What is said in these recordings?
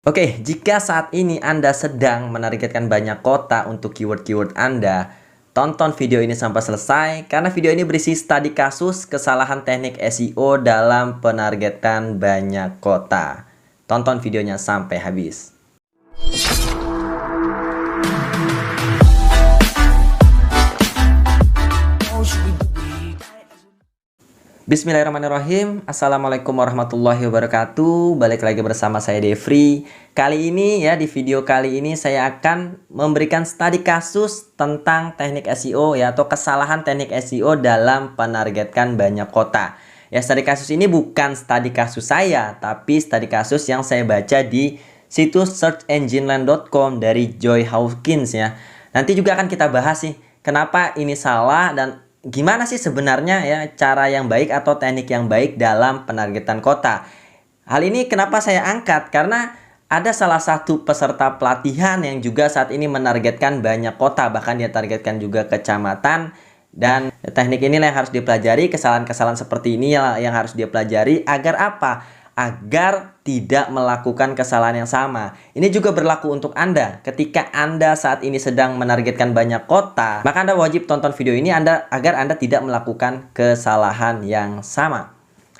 Oke, jika saat ini Anda sedang menargetkan banyak kota untuk keyword-keyword Anda, tonton video ini sampai selesai karena video ini berisi studi kasus kesalahan teknik SEO dalam penargetan banyak kota. Tonton videonya sampai habis. Bismillahirrahmanirrahim. Assalamualaikum warahmatullahi wabarakatuh. Balik lagi bersama saya Devri. Kali ini ya, di video kali ini saya akan memberikan studi kasus tentang teknik SEO ya, atau kesalahan teknik SEO dalam penargetkan banyak kota. Ya, studi kasus ini bukan studi kasus saya, tapi studi kasus yang saya baca di situs searchengineland.com dari Joy Hawkins ya. Nanti juga akan kita bahas sih kenapa ini salah dan gimana sih sebenarnya ya cara yang baik atau teknik yang baik dalam penargetan kota. Hal ini kenapa saya angkat? Karena ada salah satu peserta pelatihan yang juga saat ini menargetkan banyak kota, bahkan dia targetkan juga kecamatan. Dan teknik inilah yang harus dipelajari, kesalahan-kesalahan seperti ini yang harus dia pelajari agar apa? Agar tidak melakukan kesalahan yang sama. Ini juga berlaku untuk Anda. Ketika Anda saat ini sedang menargetkan banyak kota, maka Anda wajib tonton video ini agar Anda tidak melakukan kesalahan yang sama.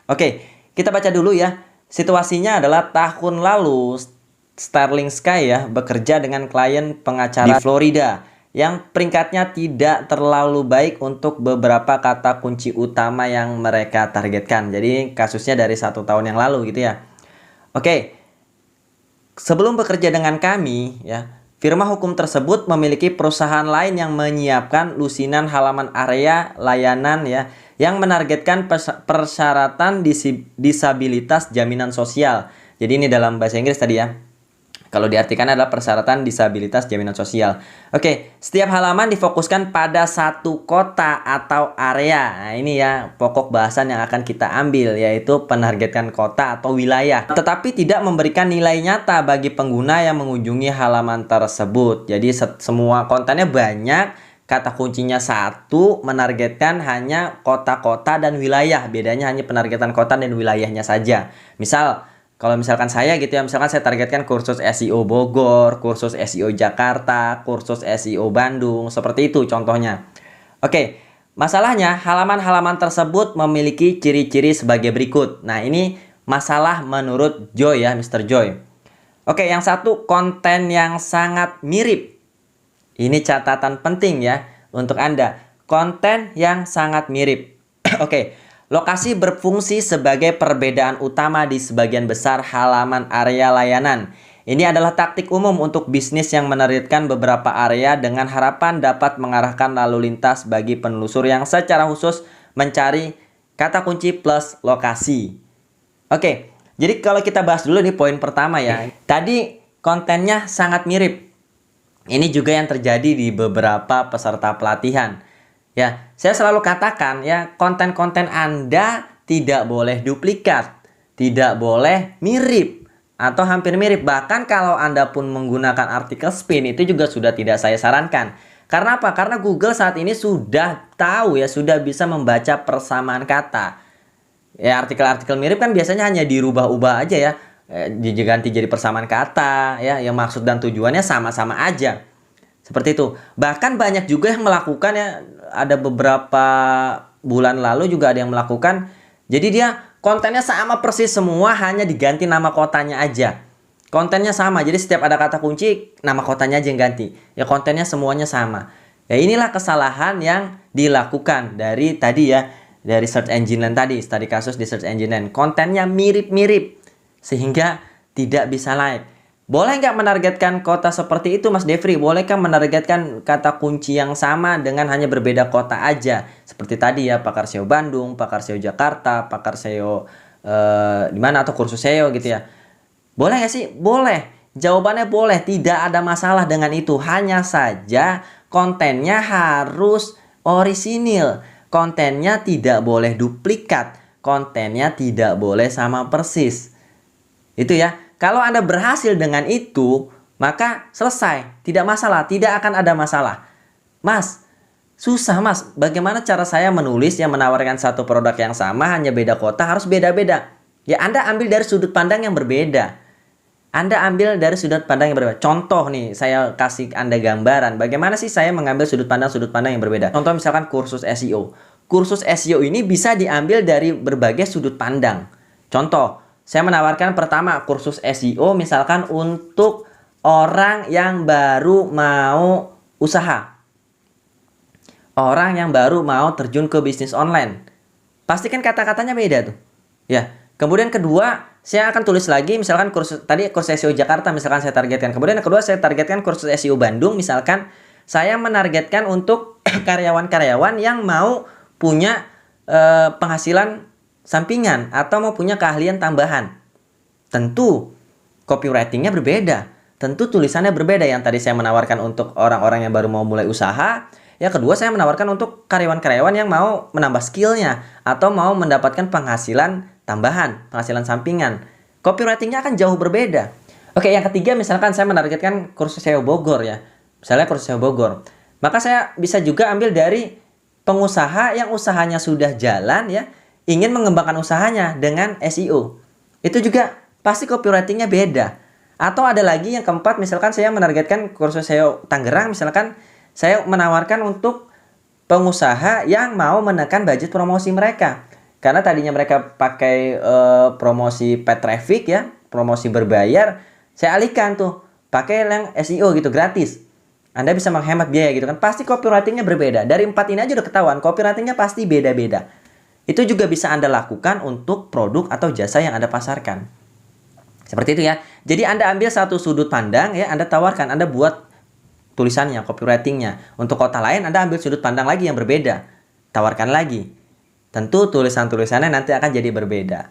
Oke, kita baca dulu ya. Situasinya adalah tahun lalu Sterling Sky ya bekerja dengan klien pengacara di Florida yang peringkatnya tidak terlalu baik untuk beberapa kata kunci utama yang mereka targetkan. Jadi kasusnya dari 1 tahun yang lalu gitu ya. Oke, sebelum bekerja dengan kami ya, firma hukum tersebut memiliki perusahaan lain yang menyiapkan lusinan halaman area layanan ya, yang menargetkan persyaratan disabilitas jaminan sosial. Jadi ini dalam bahasa Inggris tadi ya. Kalau diartikan adalah persyaratan disabilitas jaminan sosial. Oke, setiap halaman difokuskan pada satu kota atau area. Nah, ini ya pokok bahasan yang akan kita ambil, yaitu penargetkan kota atau wilayah. Tetapi tidak memberikan nilai nyata bagi pengguna yang mengunjungi halaman tersebut. Jadi semua kontennya banyak, kata kuncinya satu, menargetkan hanya kota-kota dan wilayah. Bedanya hanya penargetan kota dan wilayahnya saja. Misal, kalau misalkan saya gitu ya, misalkan saya targetkan kursus SEO Bogor, kursus SEO Jakarta, kursus SEO Bandung, seperti itu contohnya. Oke, masalahnya halaman-halaman tersebut memiliki ciri-ciri sebagai berikut. Nah, ini masalah menurut Joy ya, Mr. Joy. Oke, yang satu, konten yang sangat mirip. Ini catatan penting ya untuk Anda. Konten yang sangat mirip. Oke. Lokasi berfungsi sebagai perbedaan utama di sebagian besar halaman area layanan. Ini adalah taktik umum untuk bisnis yang menargetkan beberapa area dengan harapan dapat mengarahkan lalu lintas bagi penelusur yang secara khusus mencari kata kunci plus lokasi. Oke, jadi kalau kita bahas dulu nih poin pertama ya. Tadi kontennya sangat mirip. Ini juga yang terjadi di beberapa peserta pelatihan. Ya, saya selalu katakan ya, konten-konten Anda tidak boleh duplikat, tidak boleh mirip atau hampir mirip. Bahkan kalau Anda pun menggunakan artikel spin, itu juga sudah tidak saya sarankan. Karena apa? Karena Google saat ini sudah tahu ya, sudah bisa membaca persamaan kata. Ya, artikel-artikel mirip kan biasanya hanya dirubah-ubah aja ya, diganti jadi persamaan kata ya, yang maksud dan tujuannya sama-sama aja. Seperti itu. Bahkan banyak juga yang melakukan ya, ada beberapa bulan lalu juga ada yang melakukan. Jadi dia kontennya sama persis semua, hanya diganti nama kotanya aja. Kontennya sama, jadi setiap ada kata kunci, nama kotanya aja yang ganti. Ya kontennya semuanya sama. Ya inilah kesalahan yang dilakukan dari tadi ya, dari Search Engine Land tadi, studi kasus di Search Engine Land. Kontennya mirip-mirip, sehingga tidak bisa naik. Boleh nggak menargetkan kota seperti itu Mas Devri? Bolehkah menargetkan kata kunci yang sama dengan hanya berbeda kota aja? Seperti tadi ya, pakar SEO Bandung, pakar SEO Jakarta, pakar SEO di mana atau kursus SEO gitu ya. Boleh nggak sih? Boleh. Jawabannya boleh, tidak ada masalah dengan itu. Hanya saja kontennya harus orisinil. Kontennya tidak boleh duplikat. Kontennya tidak boleh sama persis. Itu ya. Kalau Anda berhasil dengan itu, maka selesai. Tidak masalah, tidak akan ada masalah. Mas, susah mas. Bagaimana cara saya menulis yang menawarkan satu produk yang sama, hanya beda kota, harus beda-beda. Ya Anda ambil dari sudut pandang yang berbeda. Anda ambil dari sudut pandang yang berbeda. Contoh nih, saya kasih Anda gambaran. Bagaimana sih saya mengambil sudut pandang yang berbeda. Contoh misalkan kursus SEO. Kursus SEO ini bisa diambil dari berbagai sudut pandang. Contoh, saya menawarkan pertama kursus SEO misalkan untuk orang yang baru mau usaha. Orang yang baru mau terjun ke bisnis online. Pasti kan kata-katanya beda tuh. Ya. Kemudian kedua, saya akan tulis lagi misalkan kursus SEO Jakarta misalkan saya targetkan. Kemudian yang kedua saya targetkan kursus SEO Bandung misalkan saya menargetkan untuk karyawan-karyawan yang mau punya penghasilan sampingan atau mau punya keahlian tambahan. Tentu copywritingnya berbeda. Tentu tulisannya berbeda. Yang tadi saya menawarkan untuk orang-orang yang baru mau mulai usaha. Yang kedua saya menawarkan untuk karyawan-karyawan yang mau menambah skillnya atau mau mendapatkan penghasilan tambahan, penghasilan sampingan. Copywritingnya akan jauh berbeda. Oke, yang ketiga misalkan saya menargetkan kursus SEO Bogor ya. Misalnya kursus SEO Bogor. Maka saya bisa juga ambil dari pengusaha yang usahanya sudah jalan ya, ingin mengembangkan usahanya dengan SEO. Itu juga pasti copywritingnya beda. Atau ada lagi yang keempat, misalkan saya menargetkan kursus SEO Tangerang, misalkan saya menawarkan untuk pengusaha yang mau menekan budget promosi mereka. Karena tadinya mereka pakai promosi paid traffic ya, promosi berbayar, saya alihkan tuh pakai yang SEO gitu gratis. Anda bisa menghemat biaya gitu kan. Pasti copywritingnya berbeda. Dari 4 ini aja udah ketahuan, copywritingnya pasti beda-beda. Itu juga bisa Anda lakukan untuk produk atau jasa yang Anda pasarkan. Seperti itu ya. Jadi Anda ambil satu sudut pandang ya, Anda tawarkan, Anda buat tulisannya, copywritingnya. Untuk kota lain Anda ambil sudut pandang lagi yang berbeda. Tawarkan lagi. Tentu tulisan-tulisannya nanti akan jadi berbeda.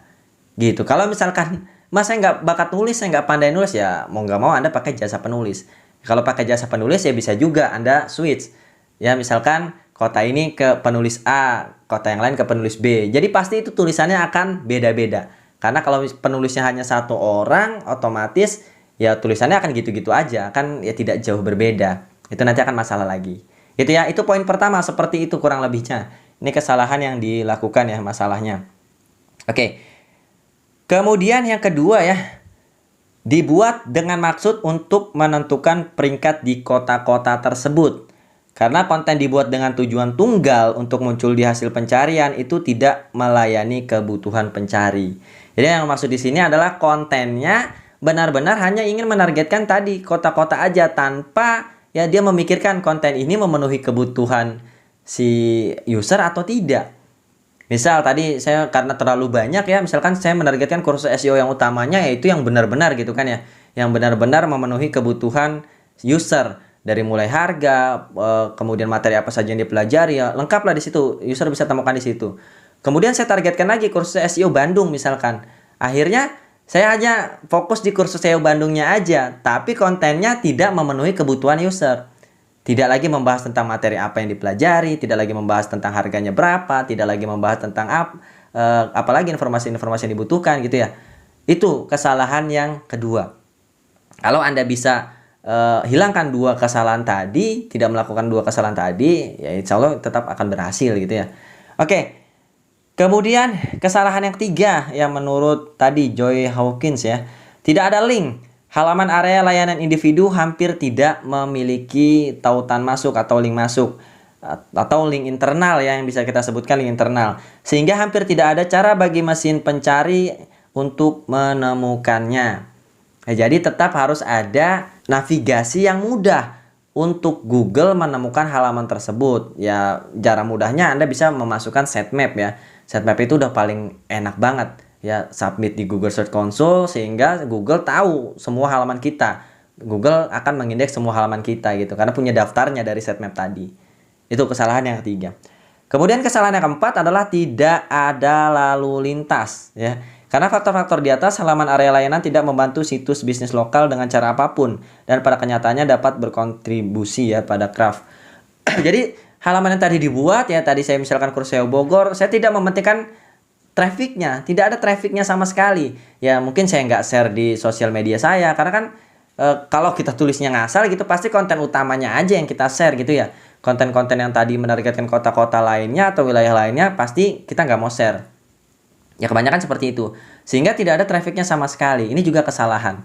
Gitu. Kalau misalkan, Mas saya nggak bakat nulis, saya nggak pandai nulis, ya mau nggak mau Anda pakai jasa penulis. Kalau pakai jasa penulis ya bisa juga Anda switch. Ya misalkan kota ini ke penulis A, kota yang lain ke penulis B. Jadi pasti itu tulisannya akan beda-beda. Karena kalau penulisnya hanya satu orang, otomatis ya tulisannya akan gitu-gitu aja, kan ya tidak jauh berbeda. Itu nanti akan masalah lagi. Itu ya, itu poin pertama, seperti itu kurang lebihnya. Ini kesalahan yang dilakukan ya masalahnya. Oke. Kemudian yang kedua ya, dibuat dengan maksud untuk menentukan peringkat di kota-kota tersebut. Karena konten dibuat dengan tujuan tunggal untuk muncul di hasil pencarian itu tidak melayani kebutuhan pencari. Jadi yang maksud di sini adalah kontennya benar-benar hanya ingin menargetkan tadi kota-kota aja tanpa ya dia memikirkan konten ini memenuhi kebutuhan si user atau tidak. Misal tadi saya karena terlalu banyak ya, misalkan saya menargetkan kursus SEO yang utamanya yaitu yang benar-benar gitu kan ya, yang benar-benar memenuhi kebutuhan user dari mulai harga, kemudian materi apa saja yang dipelajari ya, lengkaplah di situ, user bisa temukan di situ. Kemudian saya targetkan lagi kursus SEO Bandung misalkan. Akhirnya saya hanya fokus di kursus SEO Bandungnya aja, tapi kontennya tidak memenuhi kebutuhan user. Tidak lagi membahas tentang materi apa yang dipelajari, tidak lagi membahas tentang harganya berapa, tidak lagi membahas tentang apalagi informasi-informasi yang dibutuhkan gitu ya. Itu kesalahan yang kedua. Kalau Anda bisa hilangkan dua kesalahan tadi, tidak melakukan dua kesalahan tadi, ya insya Allah tetap akan berhasil gitu ya. Oke. Kemudian kesalahan yang ketiga yang menurut tadi Joy Hawkins ya, tidak ada link. Halaman area layanan individu hampir tidak memiliki tautan masuk atau link masuk atau link internal ya, yang bisa kita sebutkan link internal. Sehingga hampir tidak ada cara bagi mesin pencari untuk menemukannya. Nah, jadi tetap harus ada navigasi yang mudah untuk Google menemukan halaman tersebut. Ya, cara mudahnya Anda bisa memasukkan sitemap ya. Sitemap itu udah paling enak banget ya, submit di Google Search Console sehingga Google tahu semua halaman kita. Google akan mengindeks semua halaman kita gitu karena punya daftarnya dari sitemap tadi. Itu kesalahan yang ketiga. Kemudian kesalahan yang keempat adalah tidak ada lalu lintas ya. Karena faktor-faktor di atas, halaman area layanan tidak membantu situs bisnis lokal dengan cara apapun dan pada kenyataannya dapat berkontribusi ya pada craft. Jadi halaman yang tadi dibuat ya, tadi saya misalkan kursus SEO Bogor, saya tidak mementingkan trafficnya, tidak ada trafficnya sama sekali. Ya mungkin saya nggak share di sosial media saya, karena kan kalau kita tulisnya ngasal gitu, pasti konten utamanya aja yang kita share gitu ya. Konten-konten yang tadi menargetkan kota-kota lainnya atau wilayah lainnya, pasti kita nggak mau share. Ya kebanyakan seperti itu, sehingga tidak ada trafficnya sama sekali. Ini juga kesalahan.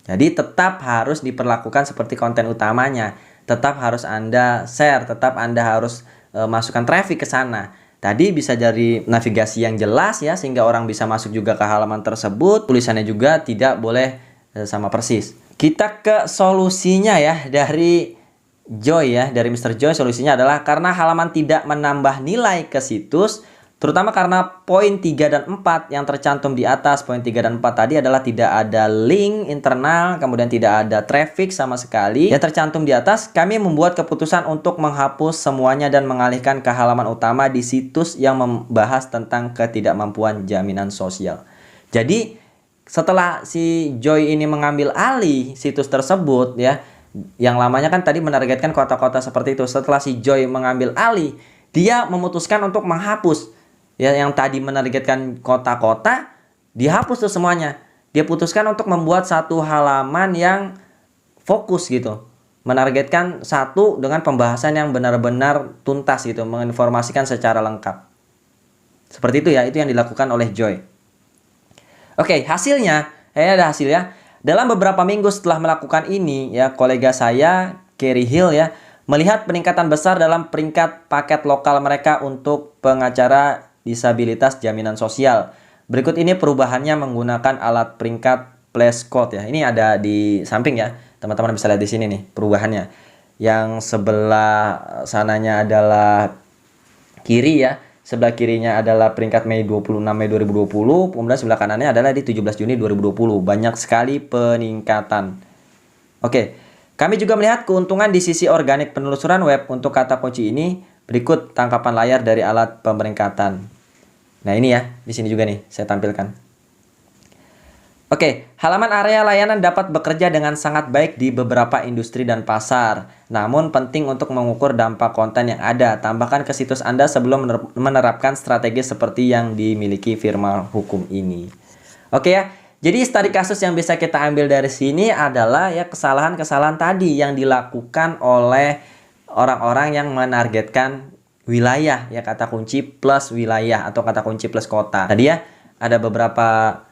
Jadi tetap harus diperlakukan seperti konten utamanya. Tetap harus Anda share, tetap Anda harus masukkan traffic ke sana. Tadi bisa dari navigasi yang jelas ya, sehingga orang bisa masuk juga ke halaman tersebut. Tulisannya juga tidak boleh sama persis. Kita ke solusinya ya, dari Joy ya, dari Mr. Joy. Solusinya adalah karena halaman tidak menambah nilai ke situs, terutama karena poin 3 dan 4 yang tercantum di atas. Poin 3 dan 4 tadi adalah tidak ada link internal, kemudian tidak ada traffic sama sekali. Yang tercantum di atas, kami membuat keputusan untuk menghapus semuanya dan mengalihkan ke halaman utama di situs yang membahas tentang ketidakmampuan jaminan sosial. Jadi, setelah si Joy ini mengambil alih situs tersebut ya, yang lamanya kan tadi menargetkan kota-kota seperti itu. Setelah si Joy mengambil alih, dia memutuskan untuk menghapus ya, yang tadi menargetkan kota-kota, dihapus tuh semuanya. Dia putuskan untuk membuat satu halaman yang fokus gitu, menargetkan satu dengan pembahasan yang benar-benar tuntas gitu, menginformasikan secara lengkap. Seperti itu ya, itu yang dilakukan oleh Joy. Oke, hasilnya, ada hasilnya. Dalam beberapa minggu setelah melakukan ini ya, kolega saya Kerry Hill ya, melihat peningkatan besar dalam peringkat paket lokal mereka untuk pengacara disabilitas jaminan sosial. Berikut ini perubahannya menggunakan alat peringkat flashcode ya. Ini ada di samping ya. Teman-teman bisa lihat di sini nih perubahannya. Yang sebelah sananya adalah kiri ya. Sebelah kirinya adalah peringkat 26 Mei 2020, kemudian sebelah kanannya adalah di 17 Juni 2020. Banyak sekali peningkatan. Oke, kami juga melihat keuntungan di sisi organik penelusuran web untuk kata kunci ini. Berikut tangkapan layar dari alat pemeringkatan. Nah ini ya, di sini juga nih saya tampilkan. Oke, halaman area layanan dapat bekerja dengan sangat baik di beberapa industri dan pasar. Namun penting untuk mengukur dampak konten yang ada. Tambahkan ke situs Anda sebelum menerapkan strategi seperti yang dimiliki firma hukum ini. Oke ya, jadi studi kasus yang bisa kita ambil dari sini adalah ya kesalahan-kesalahan tadi yang dilakukan oleh orang-orang yang menargetkan wilayah ya, kata kunci plus wilayah atau kata kunci plus kota. Tadi ya ada beberapa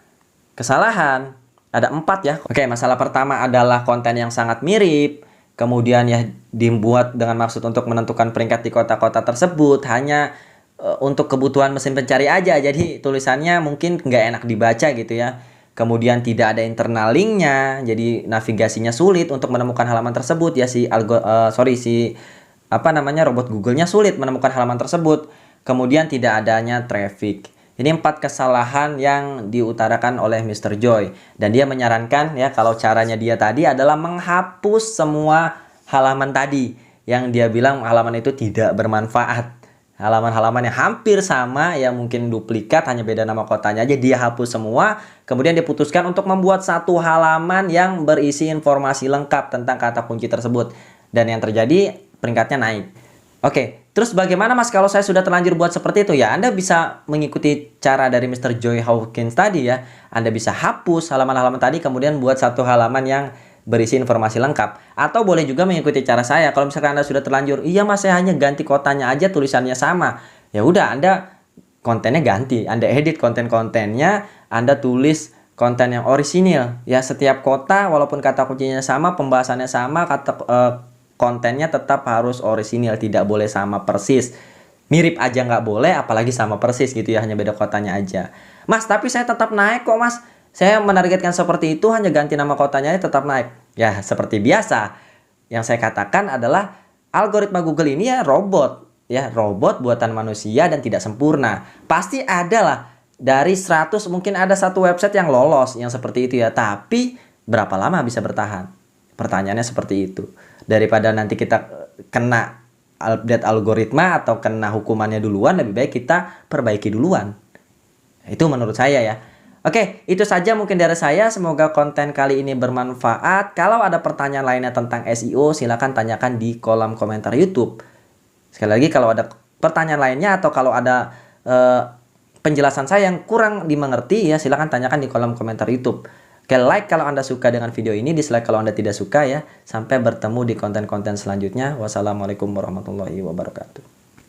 kesalahan, ada 4 ya. Oke, masalah pertama adalah konten yang sangat mirip. Kemudian ya dibuat dengan maksud untuk menentukan peringkat di kota-kota tersebut hanya untuk kebutuhan mesin pencari aja. Jadi tulisannya mungkin nggak enak dibaca gitu ya. Kemudian tidak ada internal linknya, jadi navigasinya sulit untuk menemukan halaman tersebut ya, robot Google-nya sulit menemukan halaman tersebut. Kemudian tidak adanya traffic. Ini 4 kesalahan yang diutarakan oleh Mr. Joy. Dan dia menyarankan ya, kalau caranya dia tadi adalah menghapus semua halaman tadi. Yang dia bilang halaman itu tidak bermanfaat. Halaman-halaman yang hampir sama, yang mungkin duplikat, hanya beda nama kotanya aja, dia hapus semua. Kemudian dia putuskan untuk membuat satu halaman yang berisi informasi lengkap tentang kata kunci tersebut. Dan yang terjadi, peringkatnya naik. Oke, terus bagaimana Mas kalau saya sudah terlanjur buat seperti itu ya? Anda bisa mengikuti cara dari Mr. Joy Hawkins tadi ya. Anda bisa hapus halaman-halaman tadi, kemudian buat satu halaman yang berisi informasi lengkap. Atau boleh juga mengikuti cara saya. Kalau misalkan Anda sudah terlanjur, iya Mas saya hanya ganti kotanya aja, tulisannya sama. Ya udah, Anda kontennya ganti. Anda edit konten-kontennya, Anda tulis konten yang orisinil. Ya, setiap kota walaupun kata kuncinya sama, pembahasannya sama, kontennya tetap harus orisinil, tidak boleh sama persis. Mirip aja nggak boleh, apalagi sama persis gitu ya, hanya beda kotanya aja. Mas, tapi saya tetap naik kok Mas. Saya menargetkan seperti itu, hanya ganti nama kotanya tetap naik. Ya, seperti biasa. Yang saya katakan adalah algoritma Google ini ya robot. Ya, robot buatan manusia dan tidak sempurna. Pasti ada lah, dari 100 mungkin ada satu website yang lolos, yang seperti itu ya. Tapi berapa lama bisa bertahan? Pertanyaannya seperti itu. Daripada nanti kita kena update algoritma atau kena hukumannya duluan, lebih baik kita perbaiki duluan. Itu menurut saya ya. Oke, itu saja mungkin dari saya. Semoga konten kali ini bermanfaat. Kalau ada pertanyaan lainnya tentang SEO, silakan tanyakan di kolom komentar YouTube. Sekali lagi, kalau ada pertanyaan lainnya atau kalau ada penjelasan saya yang kurang dimengerti ya, silakan tanyakan di kolom komentar YouTube. Oke, like kalau Anda suka dengan video ini, dislike kalau Anda tidak suka ya. Sampai bertemu di konten-konten selanjutnya. Wassalamualaikum warahmatullahi wabarakatuh.